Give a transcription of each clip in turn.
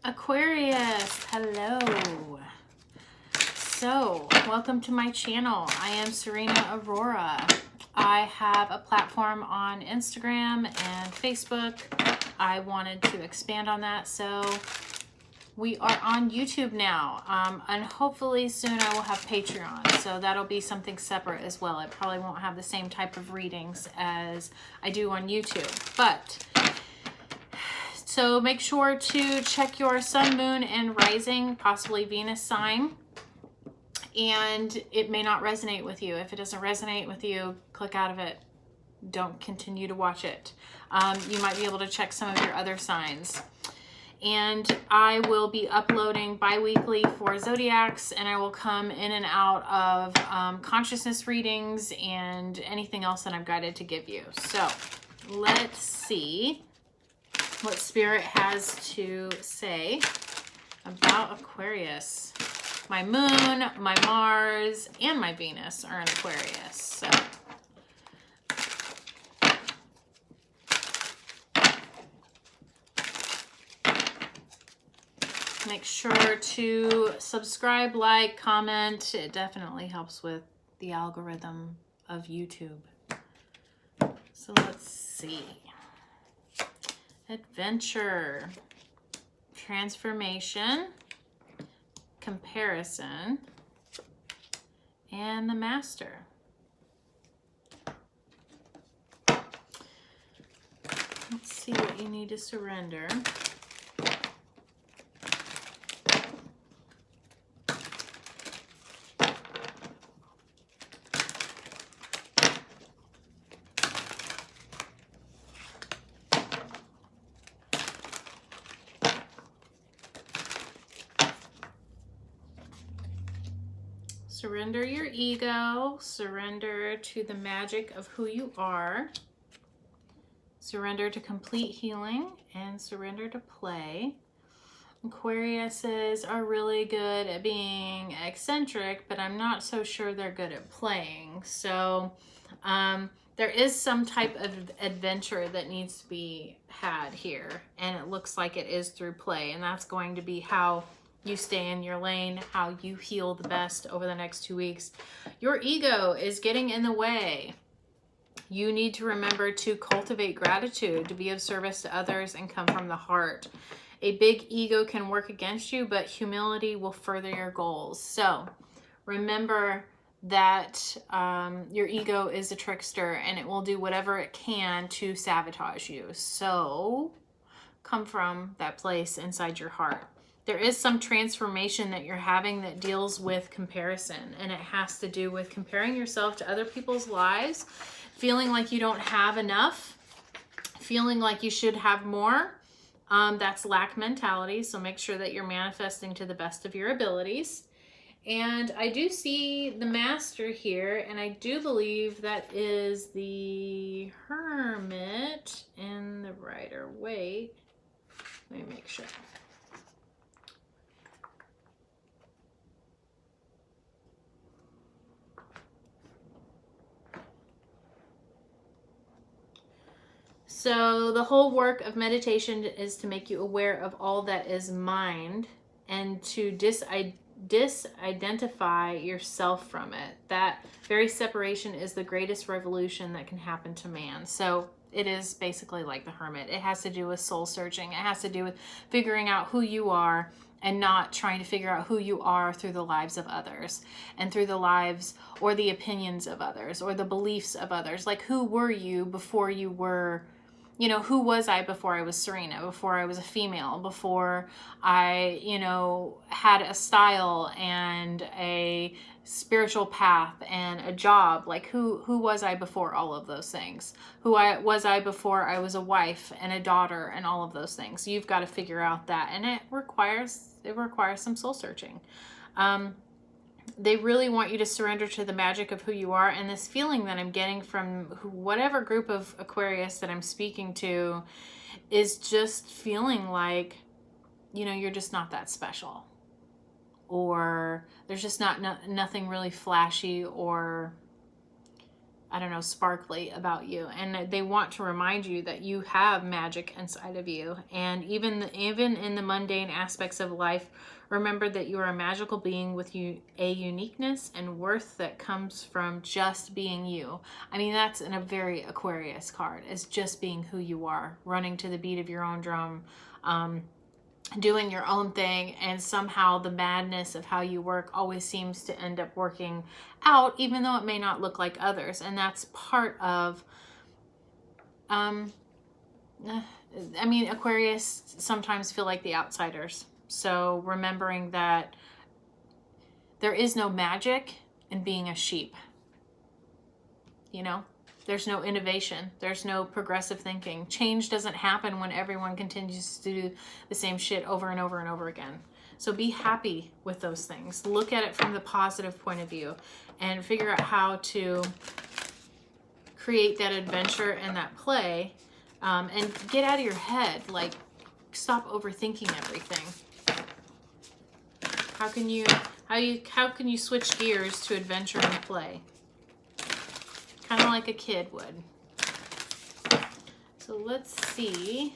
Aquarius, hello. So, welcome to my channel. I am SerenaAurora. I have a platform on Instagram and Facebook. I wanted to expand on that, so we are on YouTube now, and hopefully soon I will have Patreon, so that'll be something separate as well. It probably won't have the same type of readings as I do on YouTube, but so make sure to check your sun, moon, and rising, possibly Venus sign, and it may not resonate with you. If it doesn't resonate with you, click out of it. Don't continue to watch it. You might be able to check some of your other signs. And I will be uploading bi-weekly for zodiacs, and I will come in and out of consciousness readings and anything else that I'm guided to give you. So let's see what Spirit has to say about Aquarius. My moon, my Mars, and my Venus are in Aquarius. So make sure to subscribe, like, comment. It definitely helps with the algorithm of YouTube. So let's see. Adventure, transformation, comparison, and the Master. Let's see what you need to surrender. Surrender your ego, surrender to the magic of who you are, surrender to complete healing, and surrender to play. Aquariuses are really good at being eccentric, but I'm not so sure they're good at playing. So there is some type of adventure that needs to be had here, and it looks like it is through play, and that's going to be how you stay in your lane, how you heal the best over the next 2 weeks. Your ego is getting in the way. You need to remember to cultivate gratitude, to be of service to others, and come from the heart. A big ego can work against you, but humility will further your goals. So remember that your ego is a trickster, and it will do whatever it can to sabotage you. So come from that place inside your heart. There is some transformation that you're having that deals with comparison, and it has to do with comparing yourself to other people's lives, feeling like you don't have enough, feeling like you should have more. That's lack mentality, so make sure that you're manifesting to the best of your abilities. And I do see the Master here, and I do believe that is the Hermit in the Rider-Waite. Let me make sure. So the whole work of meditation is to make you aware of all that is mind and to disidentify yourself from it. That very separation is the greatest revolution that can happen to man. So it is basically like the Hermit. It has to do with soul searching. It has to do with figuring out who you are and not trying to figure out who you are through the lives of others and through the lives or the opinions of others or the beliefs of others. Like, who were you before you were, you know, who was I before I was Serena, before I was a female, before I, you know, had a style and a spiritual path and a job? Like, who was I before all of those things? Was I before I was a wife and a daughter and all of those things? You've got to figure out that, and it requires some soul searching. They really want you to surrender to the magic of who you are. And this feeling that I'm getting from whatever group of Aquarius that I'm speaking to is just feeling like, you know, you're just not that special. Or there's just nothing really flashy or I don't know, sparkly about you. And they want to remind you that you have magic inside of you. And even in the mundane aspects of life, remember that you are a magical being with a uniqueness and worth that comes from just being you. I mean, that's in a very Aquarius card, is just being who you are, running to the beat of your own drum, doing your own thing, and somehow the madness of how you work always seems to end up working out, even though it may not look like others. And that's part of, I mean, Aquarius sometimes feel like the outsiders. So remembering that there is no magic in being a sheep, you know? There's no innovation. There's no progressive thinking. Change doesn't happen when everyone continues to do the same shit over and over and over again. So be happy with those things. Look at it from the positive point of view and figure out how to create that adventure and that play, and get out of your head. Like, stop overthinking everything. How can you switch gears to adventure and play? Kind of like a kid would. So let's see.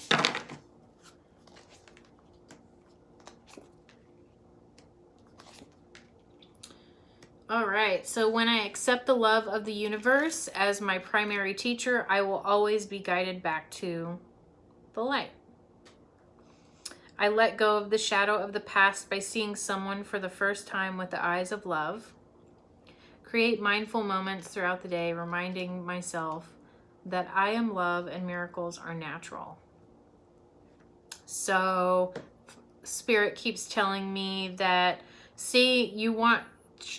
All right, so when I accept the love of the universe as my primary teacher, I will always be guided back to the light. I let go of the shadow of the past by seeing someone for the first time with the eyes of love. Create mindful moments throughout the day, reminding myself that I am love and miracles are natural. So Spirit keeps telling me that,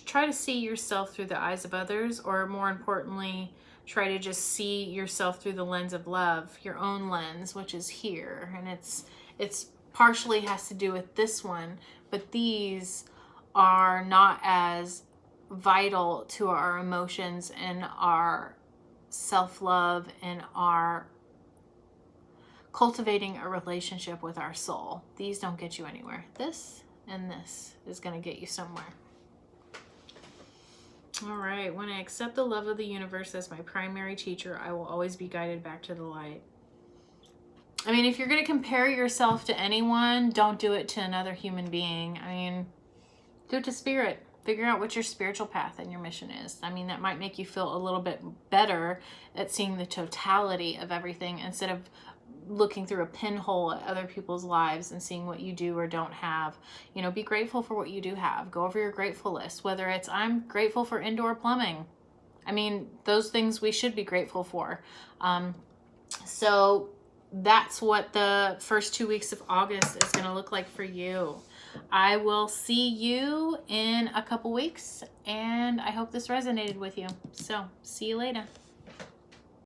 try to see yourself through the eyes of others, or more importantly, try to just see yourself through the lens of love, your own lens, which is here. And it's partially has to do with this one, but these are not as vital to our emotions and our self-love and our cultivating a relationship with our soul. These don't get you anywhere. This and this is going to get you somewhere. All right. When I accept the love of the universe as my primary teacher, I will always be guided back to the light. I mean, if you're going to compare yourself to anyone, don't do it to another human being. I mean, do it to Spirit. Figure out what your spiritual path and your mission is. I mean, that might make you feel a little bit better at seeing the totality of everything instead of looking through a pinhole at other people's lives and seeing what you do or don't have. You know, be grateful for what you do have. Go over your grateful list, whether it's I'm grateful for indoor plumbing. I mean, those things we should be grateful for. So that's what the first 2 weeks of August is going to look like for you. I will see you in a couple weeks, and I hope this resonated with you. So, see you later.